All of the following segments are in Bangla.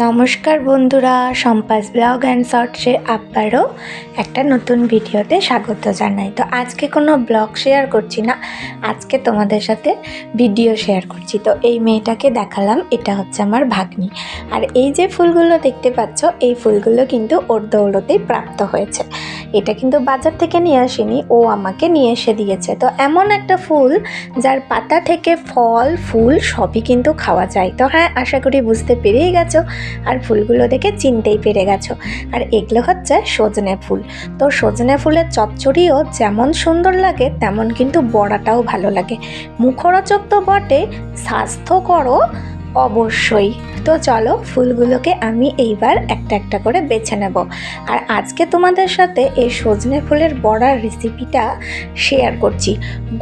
নমস্কার বন্ধুরা, সম্পাস ব্লগ অ্যান্ড শর্টসে আবারও একটা নতুন ভিডিওতে স্বাগত জানাই। তো আজকে কোনো ব্লগ শেয়ার করছি না, আজকে তোমাদের সাথে ভিডিও শেয়ার করছি। তো এই মেয়েটাকে দেখালাম, এটা হচ্ছে আমার ভাগ্নি। আর এই যে ফুলগুলো দেখতে পাচ্ছ, এই ফুলগুলো কিন্তু ওর দৌলতেই প্রাপ্ত হয়েছে। এটা কিন্তু বাজার থেকে নিয়ে আসেনি, ও আমাকে নিয়ে এসে দিয়েছে। তো এমন একটা ফুল যার পাতা থেকে ফল ফুল সবই কিন্তু খাওয়া যায়। তো হ্যাঁ, আশা করি বুঝতে পেরেই গেছো আর ফুলগুলো দেখে চিনতেই পেরে গেছো। আর এগুলো হচ্ছে সজনে ফুল। তো সজনে ফুলের চচ্চড়িও যেমন সুন্দর লাগে তেমন কিন্তু বড়াটাও ভালো লাগে। মুখরোচক তো বটে, স্বাস্থ্যকরও অবশ্যই। তো চলো ফুলগুলোকে আমি এইবার একটা একটা করে বেছে নেব। আর আজকে তোমাদের সাথে এই সজনে ফুলের বড়ার রেসিপিটা শেয়ার করছি।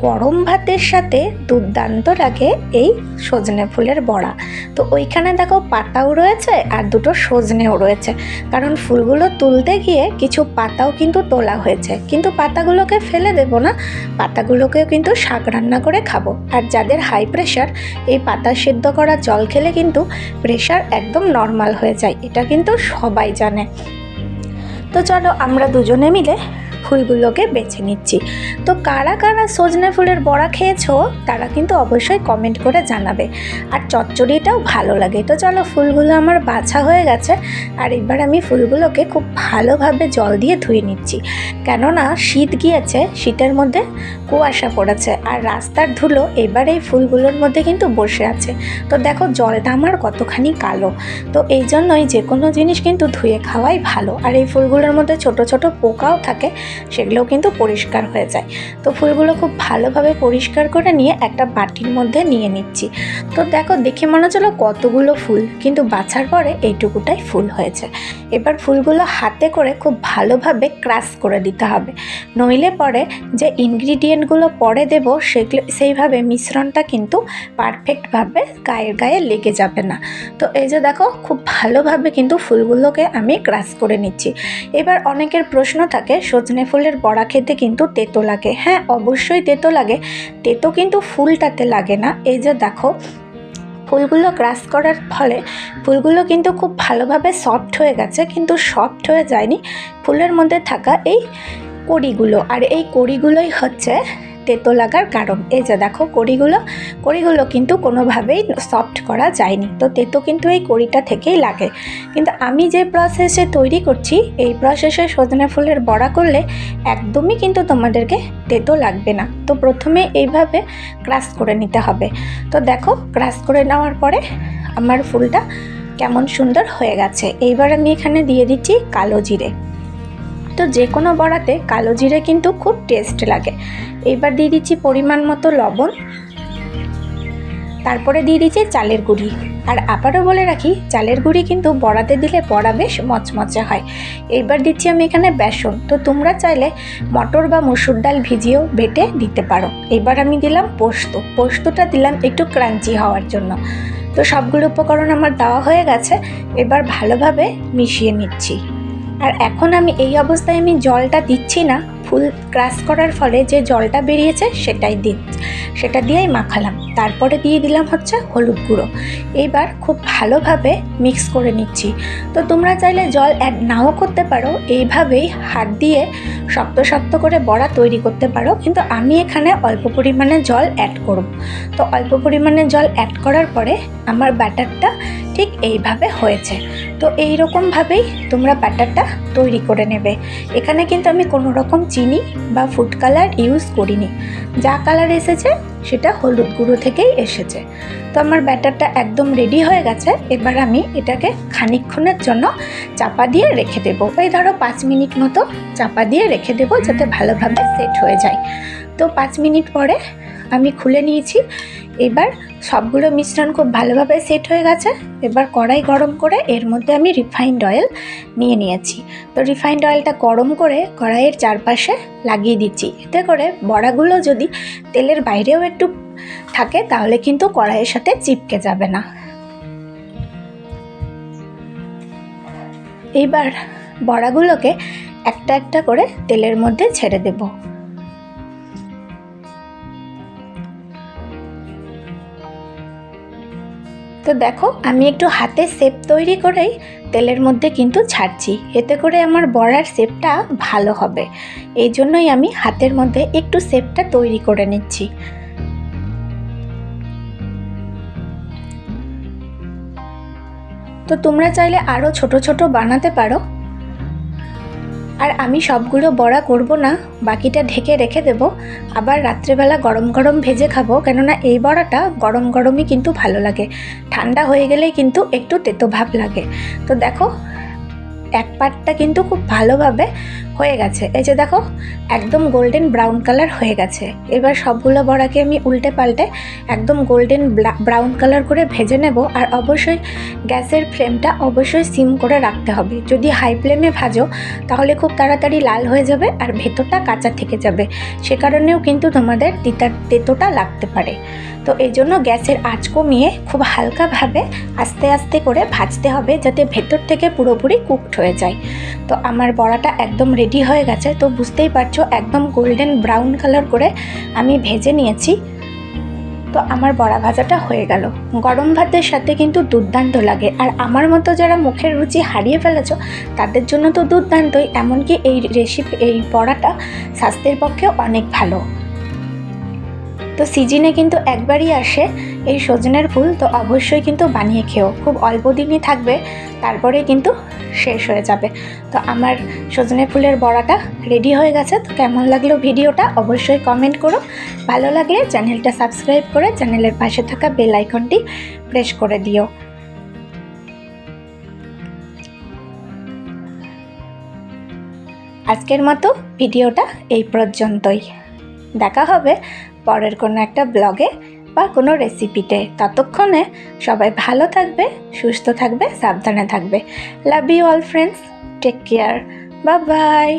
গরম ভাতের সাথে দুর্দান্ত লাগে এই সজনে ফুলের বড়া। তো ওইখানে দেখো পাতাও রয়েছে আর দুটো সজনেও রয়েছে, কারণ ফুলগুলো তুলতে গিয়ে কিছু পাতাও কিন্তু তোলা হয়েছে। কিন্তু পাতাগুলোকে ফেলে দেব না, পাতাগুলোকেও কিন্তু শাক রান্না করে খাবো। আর যাদের হাই প্রেশার, এই পাতা সেদ্ধ করা জল খেলে কিন্তু প্রেশার একদম নর্মাল হয়ে যায়, এটা কিন্তু সবাই জানে। তো চলো আমরা দুজনে মিলে ফুলগুলোকে বেছে নিচ্ছি। তো কারা কারা সজনে ফুলের বড়া খেয়েছো তারা কিন্তু অবশ্যই কমেন্ট করে জানাবে। আর চচ্চড়িটাও ভালো লাগে। তো চলো ফুলগুলো আমার বাছা হয়ে গেছে, আর এবার আমি ফুলগুলোকে খুব ভালোভাবে জল দিয়ে ধুয়ে নিচ্ছি। কেননা শীত গিয়েছে, শীতের মধ্যে কুয়াশা পড়েছে আর রাস্তার ধুলো এবার এই ফুলগুলোর মধ্যে কিন্তু বসে আছে। তো দেখো জলটা আমার কতখানি কালো। তো এই জন্যই যে কোনো জিনিস কিন্তু ধুয়ে খাওয়াই ভালো। আর এই ফুলগুলোর মধ্যে ছোট ছোট পোকাও থাকে, সেগুলোও কিন্তু পরিষ্কার হয়ে যায়। তো ফুলগুলো খুব ভালোভাবে পরিষ্কার করে নিয়ে একটা বাটির মধ্যে নিয়ে নিচ্ছি। তো দেখো দেখে মনে হচ্ছিল কতগুলো ফুল, কিন্তু বাছার পরে এইটুকুটাই ফুল হয়েছে। এবার ফুলগুলো হাতে করে খুব ভালোভাবে ক্রাশ করে দিতে হবে, নইলে পরে যে ইনগ্রিডিয়েন্টগুলো পরে দেব সেগুলো সেইভাবে মিশ্রণটা কিন্তু পারফেক্টভাবে গায়ের গায়ে লেগে যাবে না। তো এই যে দেখো খুব ভালোভাবে কিন্তু ফুলগুলোকে আমি ক্রাশ করে নিচ্ছি। এবার অনেকের প্রশ্ন থাকে সজনে ফুলের বড়া খেতে কিন্তু তেতো লাগে। হ্যাঁ, অবশ্যই তেতো লাগে, তেতো কিন্তু ফুলটাতে লাগে না। এই যে দেখো ফুলগুলো ক্রাশ করার ফলে ফুলগুলো কিন্তু খুব ভালোভাবে সফট হয়ে গেছে, কিন্তু সফট হয়ে যায়নি ফুলের মধ্যে থাকা এই কড়িগুলো। আর এই কড়িগুলোই হচ্ছে তেতো লাগার কারণ। এই যে দেখো কড়িগুলো কিন্তু কোনোভাবেই সফট করা যায়নি, তো তেতো কিন্তু এই কড়িটা থেকেই লাগে। কিন্তু আমি যে প্রসেসে তৈরি করছি, এই প্রসেসে সজনে ফুলের বড়া করলে একদমই কিন্তু তোমাদেরকে তেতো লাগবে না। তো প্রথমে এইভাবে ক্রাশ করে নিতে হবে। তো দেখো ক্রাশ করে নেওয়ার পরে আমার ফুলটা কেমন সুন্দর হয়ে গেছে। এইবার আমি এখানে দিয়ে দিচ্ছি কালো জিরে। তো যে কোনো বড়াতে কালো জিরে কিন্তু খুব টেস্ট লাগে। এইবার দিয়ে দিচ্ছি পরিমাণ মতো লবণ, তারপরে দিয়ে দিচ্ছি চালের গুঁড়ি। আর আবারও বলে রাখি, চালের গুঁড়ি কিন্তু বড়াতে দিলে বড়া বেশ মচমচে হয়। এইবার দিচ্ছি আমি এখানে বেসন। তো তোমরা চাইলে মটর বা মসুর ডাল ভিজিয়েও বেটে দিতে পারো। এবার আমি দিলাম পোস্তটা দিলাম একটু ক্রাঞ্চি হওয়ার জন্য। তো সবগুলো উপকরণ আমার দেওয়া হয়ে গেছে, এবার ভালোভাবে মিশিয়ে নিচ্ছি। আর এখন আমি এই অবস্থায় আমি জলটা দিচ্ছি না, ফুল ক্রাশ করার ফলে যে জলটা বেরিয়েছে সেটা দিয়েই মাখালাম। তারপরে দিয়ে দিলাম হচ্ছে হলুদ গুঁড়ো। এইবার খুব ভালোভাবে মিক্স করে নিচ্ছি। তো তোমরা চাইলে জল অ্যাড নাও করতে পারো, এইভাবেই হাত দিয়ে শক্ত শক্ত করে বড়া তৈরি করতে পারো, কিন্তু আমি এখানে অল্প পরিমাণে জল অ্যাড করব। তো অল্প পরিমাণে জল অ্যাড করার পরে আমার ব্যাটারটা ঠিক এইভাবে হয়েছে। তো এই রকমভাবেই তোমরা ব্যাটারটা তৈরি করে নেবে। এখানে কিন্তু আমি কোনো রকম চিনি বা ফুড কালার ইউজ করিনি, যা কালার এসেছে সেটা হলুদ গুঁড়ো থেকেই এসেছে। তো আমার ব্যাটারটা একদম রেডি হয়ে গেছে। এবার আমি এটাকে খানিকক্ষণের জন্য চাপা দিয়ে রেখে দেবো। এই ধরো 5 মিনিট মতো চাপা দিয়ে রেখে দেবো, যাতে ভালোভাবে সেট হয়ে যায়। তো 5 মিনিট পরে আমি খুলে নিয়েছি। এবার সবগুলো মিশ্রণ খুব ভালোভাবে সেট হয়ে গেছে। এবার কড়াই গরম করে এর মধ্যে আমি রিফাইন্ড অয়েল নিয়ে নিয়েছি। তো রিফাইন্ড অয়েলটা গরম করে কড়াইয়ের চারপাশে লাগিয়ে দিচ্ছি। এতে করে বড়াগুলো যদি তেলের বাইরেও একটু থাকে তাহলে কিন্তু কড়াইয়ের সাথে চিপকে যাবে না। এইবার বড়াগুলোকে একটা একটা করে তেলের মধ্যে ছেড়ে দেব। তো দেখো আমি একটু হাতে শেপ তৈরি করেই তেলের মধ্যে কিন্তু ছাড়ছি, এতে করে আমার বড়ার শেপটা ভালো হবে। এই জন্যই আমি হাতের মধ্যে একটু শেপটা তৈরি করে নিচ্ছি। তো তোমরা চাইলে আরও ছোট ছোট বানাতে পারো। আর আমি সবগুলো বড়া করব না, বাকিটা ঢেকে রেখে দেব, আবার রাত্রেবেলা গরম গরম ভেজে খাবো। কেননা এই বড়াটা গরম গরমই কিন্তু ভালো লাগে, ঠান্ডা হয়ে গেলেই কিন্তু একটু তেতো ভাব লাগে। তো দেখো এক পাটটা কিন্তু খুব ভালোভাবে হয়ে গেছে। এই যে দেখো একদম গোল্ডেন ব্রাউন কালার হয়ে গেছে। এবার সবগুলো বড়াকে আমি উল্টে পাল্টে একদম গোল্ডেন ব্রাউন কালার করে ভেজে নেব। আর অবশ্যই গ্যাসের ফ্লেমটা অবশ্যই সিম করে রাখতে হবে। যদি হাই ফ্লেমে ভাজো তাহলে খুব তাড়াতাড়ি লাল হয়ে যাবে আর ভেতরটা কাঁচা থেকে যাবে, সে কারণেও কিন্তু তোমাদের তেতোটা লাগতে পারে। তো এই জন্য গ্যাসের আঁচ কমিয়ে খুব হালকাভাবে আস্তে আস্তে করে ভাজতে হবে, যাতে ভেতর থেকে পুরোপুরি কুকড হয়ে যায়। তো আমার বড়াটা একদম রেডি হয়ে গেছে। তো বুঝতেই পারছো একদম গোল্ডেন ব্রাউন কালার করে আমি ভেজে নিয়েছি। তো আমার বড়া ভাজাটা হয়ে গেল। গরম ভাতের সাথে কিন্তু দুর্দান্ত লাগে। আর আমার মতো যারা মুখের রুচি হারিয়ে ফেলেছো তাদের জন্য তো দুর্দান্তই। এমনকি এই বড়াটা স্বাস্থ্যের পক্ষে অনেক ভালো। তো সিজনে কিন্তু একবারই আসে এই সজনের ফুল, তো অবশ্যই কিন্তু বানিয়ে খেও। খুব অল্প দিনই থাকবে, তারপরে কিন্তু শেষ হয়ে যাবে। তো আমার সজনে ফুলের বড়াটা রেডি হয়ে গেছে। তো কেমন লাগলো ভিডিওটা অবশ্যই কমেন্ট করো। ভালো লাগলে চ্যানেলটা সাবস্ক্রাইব করে চ্যানেলের পাশে থাকা বেল আইকনটি প্রেস করে দিও। আজকের মতো ভিডিওটা এই পর্যন্তই। দেখা হবে পরের কোনো একটা ব্লগে বা কোনো রেসিপিতে। ততক্ষণে সবাই ভালো থাকবে, সুস্থ থাকবে, সাবধানে থাকবে। Love you all friends, take care, bye by.